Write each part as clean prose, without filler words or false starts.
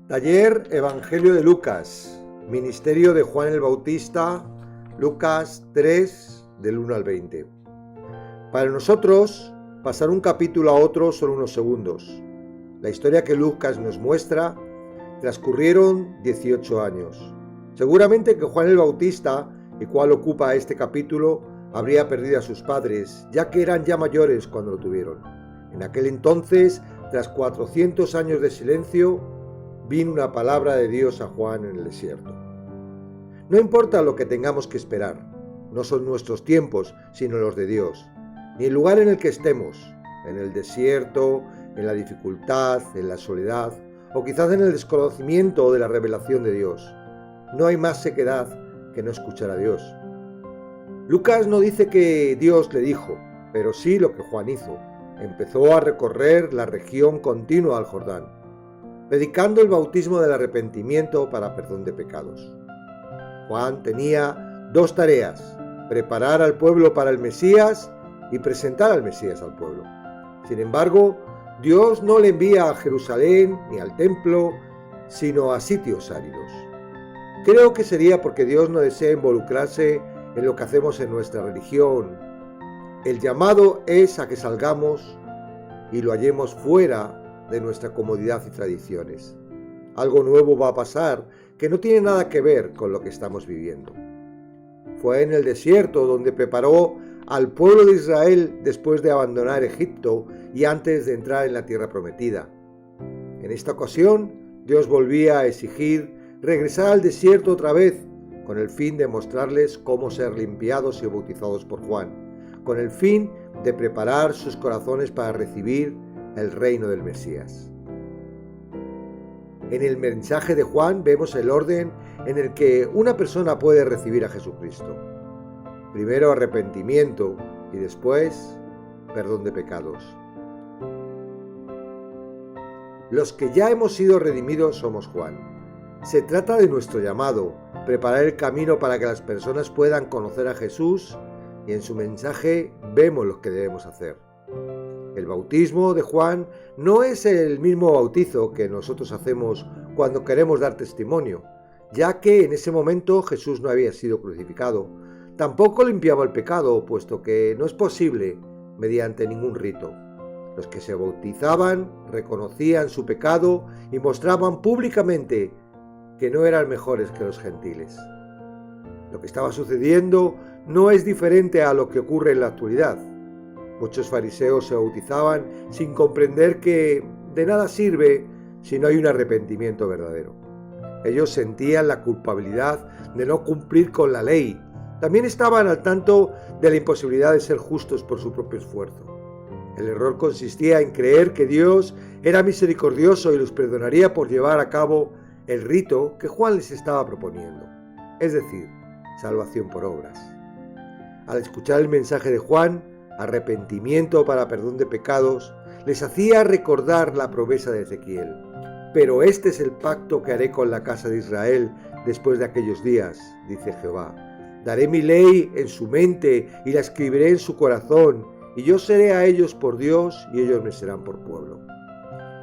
Taller Evangelio de Lucas, Ministerio de Juan el Bautista, Lucas 3, del 1 al 20. Para nosotros, pasar un capítulo a otro son unos segundos. La historia que Lucas nos muestra transcurrieron 18 años. Seguramente que Juan el Bautista, el cual ocupa este capítulo, habría perdido a sus padres, ya que eran ya mayores cuando lo tuvieron. En aquel entonces, tras 400 años de silencio, vino una palabra de Dios a Juan en el desierto. No importa lo que tengamos que esperar, no son nuestros tiempos, sino los de Dios, ni el lugar en el que estemos, en el desierto, en la dificultad, en la soledad, o quizás en el desconocimiento de la revelación de Dios. No hay más sequedad que no escuchar a Dios. Lucas no dice que Dios le dijo, pero sí lo que Juan hizo. Empezó a recorrer la región continua al Jordán, predicando el bautismo del arrepentimiento para perdón de pecados. Juan tenía dos tareas: preparar al pueblo para el Mesías y presentar al Mesías al pueblo. Sin embargo, Dios no le envía a Jerusalén ni al templo, sino a sitios áridos. Creo que sería porque Dios no desea involucrarse en lo que hacemos en nuestra religión. El llamado es a que salgamos y lo hallemos fuera de nuestra comodidad y tradiciones. Algo nuevo va a pasar que no tiene nada que ver con lo que estamos viviendo. Fue en el desierto donde preparó al pueblo de Israel después de abandonar Egipto y antes de entrar en la tierra prometida. En esta ocasión, Dios volvía a exigir regresar al desierto otra vez, con el fin de mostrarles cómo ser limpiados y bautizados por Juan, con el fin de preparar sus corazones para recibir el reino del Mesías. En el mensaje de Juan vemos el orden en el que una persona puede recibir a Jesucristo. Primero arrepentimiento y después perdón de pecados. Los que ya hemos sido redimidos somos Juan. Se trata de nuestro llamado, preparar el camino para que las personas puedan conocer a Jesús, y en su mensaje vemos lo que debemos hacer. El bautismo de Juan no es el mismo bautizo que nosotros hacemos cuando queremos dar testimonio, ya que en ese momento Jesús no había sido crucificado. Tampoco limpiaba el pecado, puesto que no es posible mediante ningún rito. Los que se bautizaban reconocían su pecado y mostraban públicamente que no eran mejores que los gentiles. Lo que estaba sucediendo no es diferente a lo que ocurre en la actualidad. Muchos fariseos se bautizaban sin comprender que de nada sirve si no hay un arrepentimiento verdadero. Ellos sentían la culpabilidad de no cumplir con la ley. También estaban al tanto de la imposibilidad de ser justos por su propio esfuerzo. El error consistía en creer que Dios era misericordioso y los perdonaría por llevar a cabo el rito que Juan les estaba proponiendo, es decir, salvación por obras. Al escuchar el mensaje de Juan, arrepentimiento para perdón de pecados, les hacía recordar la promesa de Ezequiel. Pero este es el pacto que haré con la casa de Israel después de aquellos días, dice Jehová. Daré mi ley en su mente y la escribiré en su corazón, y yo seré a ellos por Dios y ellos me serán por pueblo.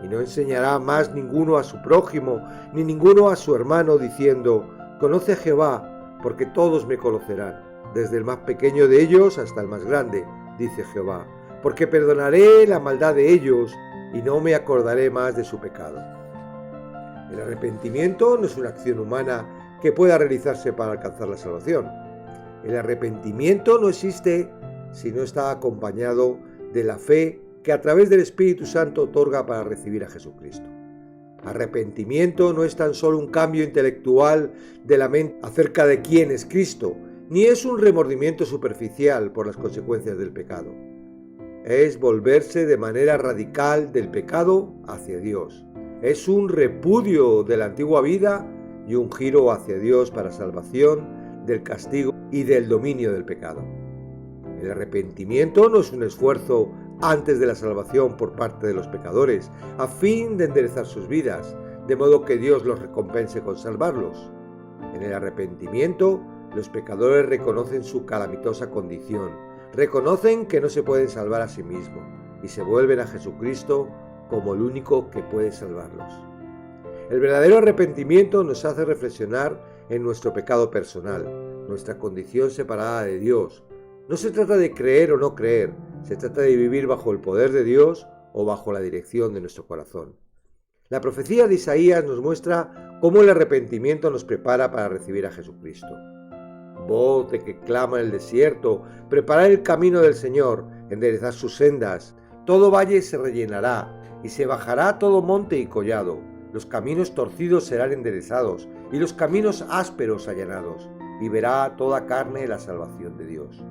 Y no enseñará más ninguno a su prójimo, ni ninguno a su hermano, diciendo: conoce a Jehová, porque todos me conocerán, desde el más pequeño de ellos hasta el más grande, dice Jehová, porque perdonaré la maldad de ellos y no me acordaré más de su pecado. El arrepentimiento no es una acción humana que pueda realizarse para alcanzar la salvación. El arrepentimiento no existe si no está acompañado de la fe que a través del Espíritu Santo otorga para recibir a Jesucristo. Arrepentimiento no es tan solo un cambio intelectual de la mente acerca de quién es Cristo, ni es un remordimiento superficial por las consecuencias del pecado. Es volverse de manera radical del pecado hacia Dios. Es un repudio de la antigua vida y un giro hacia Dios para salvación del castigo y del dominio del pecado. El arrepentimiento no es un esfuerzo antes de la salvación por parte de los pecadores, a fin de enderezar sus vidas, de modo que Dios los recompense con salvarlos. En el arrepentimiento, los pecadores reconocen su calamitosa condición, reconocen que no se pueden salvar a sí mismos y se vuelven a Jesucristo como el único que puede salvarlos. El verdadero arrepentimiento nos hace reflexionar en nuestro pecado personal, nuestra condición separada de Dios. No se trata de creer o no creer, se trata de vivir bajo el poder de Dios o bajo la dirección de nuestro corazón. La profecía de Isaías nos muestra cómo el arrepentimiento nos prepara para recibir a Jesucristo. Voz de que clama en el desierto, preparad el camino del Señor, enderezad sus sendas. Todo valle se rellenará, y se bajará todo monte y collado. Los caminos torcidos serán enderezados, y los caminos ásperos allanados, y verá toda carne la salvación de Dios.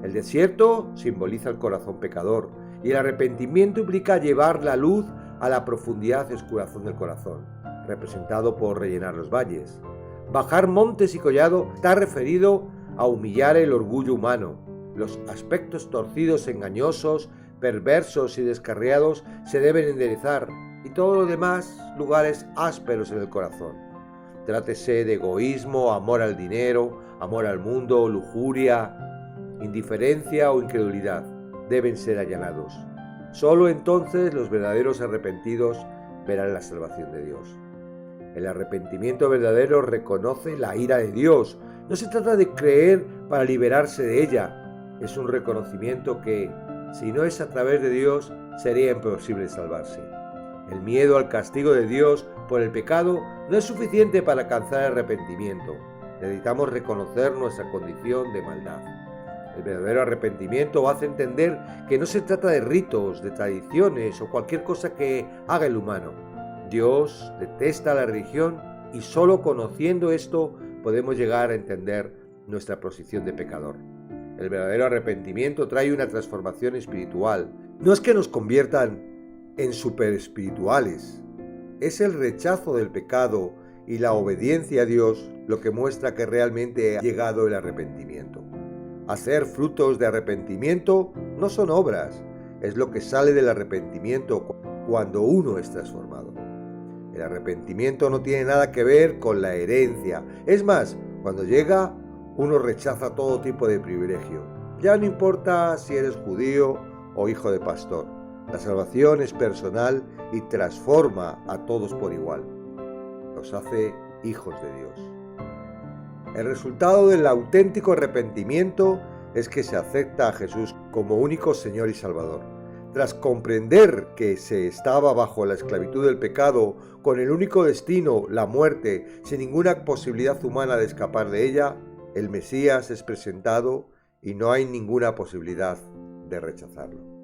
El desierto simboliza el corazón pecador, y el arrepentimiento implica llevar la luz a la profundidad y oscurazón del corazón, representado por rellenar los valles. Bajar montes y collado está referido a humillar el orgullo humano. Los aspectos torcidos, engañosos, perversos y descarriados se deben enderezar, y todos los demás lugares ásperos en el corazón. Trátese de egoísmo, amor al dinero, amor al mundo, lujuria, indiferencia o incredulidad, deben ser allanados. Solo entonces los verdaderos arrepentidos verán la salvación de Dios. El arrepentimiento verdadero reconoce la ira de Dios. No se trata de creer para liberarse de ella. Es un reconocimiento que, si no es a través de Dios, sería imposible salvarse. El miedo al castigo de Dios por el pecado no es suficiente para alcanzar el arrepentimiento. Necesitamos reconocer nuestra condición de maldad. El verdadero arrepentimiento hace entender que no se trata de ritos, de tradiciones o cualquier cosa que haga el humano. Dios detesta la religión y solo conociendo esto podemos llegar a entender nuestra posición de pecador. El verdadero arrepentimiento trae una transformación espiritual. No es que nos conviertan en superespirituales. Es el rechazo del pecado y la obediencia a Dios lo que muestra que realmente ha llegado el arrepentimiento. Hacer frutos de arrepentimiento no son obras, es lo que sale del arrepentimiento cuando uno es transformado. El arrepentimiento no tiene nada que ver con la herencia. Es más, cuando llega, uno rechaza todo tipo de privilegio. Ya no importa si eres judío o hijo de pastor. La salvación es personal y transforma a todos por igual. Los hace hijos de Dios. El resultado del auténtico arrepentimiento es que se acepta a Jesús como único Señor y Salvador. Tras comprender que se estaba bajo la esclavitud del pecado, con el único destino, la muerte, sin ninguna posibilidad humana de escapar de ella, el Mesías es presentado y no hay ninguna posibilidad de rechazarlo.